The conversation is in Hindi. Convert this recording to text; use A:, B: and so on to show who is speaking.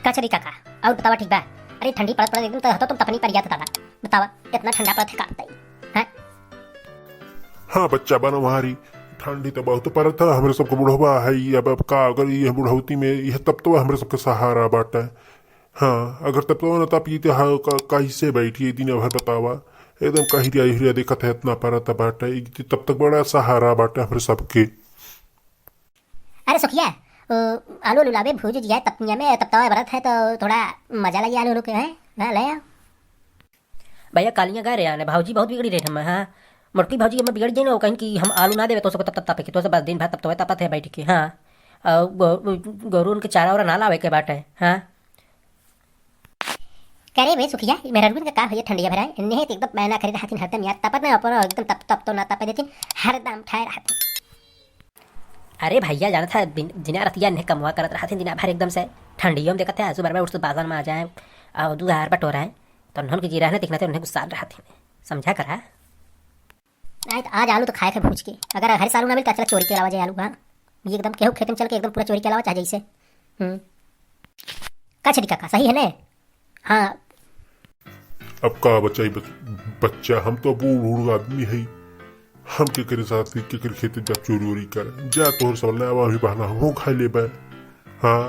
A: का चली काका और बतावा ठीक बा। अरे ठंडी पड़त पड़त एकदम तो हतो तुम तपनी पर जात दादा। बतावा इतना ठंडा पड़त है का बताई हैं।
B: हाँ बच्चा बनो हमारी ठंडी तो बहुत पड़त है हमरे सबको बुढ़वा है अब का अगर ये बुढ़ौती में यह तब तो हमरे सबके सहारा बाटा। हाँ अगर तब तो न तब ये कैसे बैठिए दिन भर बतावा एकदम कहिरिया हिरिया देखत है इतना पड़त बाटा तब तक बड़ा सहारा बाटा हमरे सबके।
A: अरे सुखिया आलू लुलावे भूज दिया तपनिया में तब तवा बरत है तो थोड़ा मजा लगी आलू के हैं। हाँ ले आओ
C: भैया कालियाँ गा रहे आने भाजी बहुत बिगड़ी रहे हम। हाँ मोटकी भाजी हमें बिगड़ जाए ना कहीं कि हम आलू ना देवे तो सबको तब तपे तो सब दिन भर तब तो तपत है बैठ के। हाँ गोरू उनके चारा वारा ना लावे के बाटे। हाँ
A: करे भाई सुखिया मेरा रुन का का है ठंडिया भरा नहीं तो एकदम मैना खरीद हाथिन हरदम यार तपत ना ऊपर एकदम तप तप तो ना तपे देती हरदम ठाए रहती।
C: अरे भैया जाना था दिना रतिया नहीं कमवा करत रहते दिन भर एकदम से ठंडियों में देखते हैं सुबह में उठ बाजार में आ जाए और दूध हार बटोरा है तो उन्होंने की रहने दिखना थे उन्हें गुस्सा रहते समझा करा।
A: नहीं तो आज आलू तो खाए थे भूज के अगर हर साल ना मिलता चला चोरी के अलावा जाए आलू। हाँ ये एकदम केहू खेत में चल के एकदम पूरा चोरी के अलावा चाह जैसे का छड़ी काका सही है ना। हाँ
B: अब का बच्चा बच्चा हम तो बूढ़ आदमी है हम के करे साथ के करे खेती जा चोरी वोरी कर जा तोहर सब ले भी बहाना हो खा ले। हाँ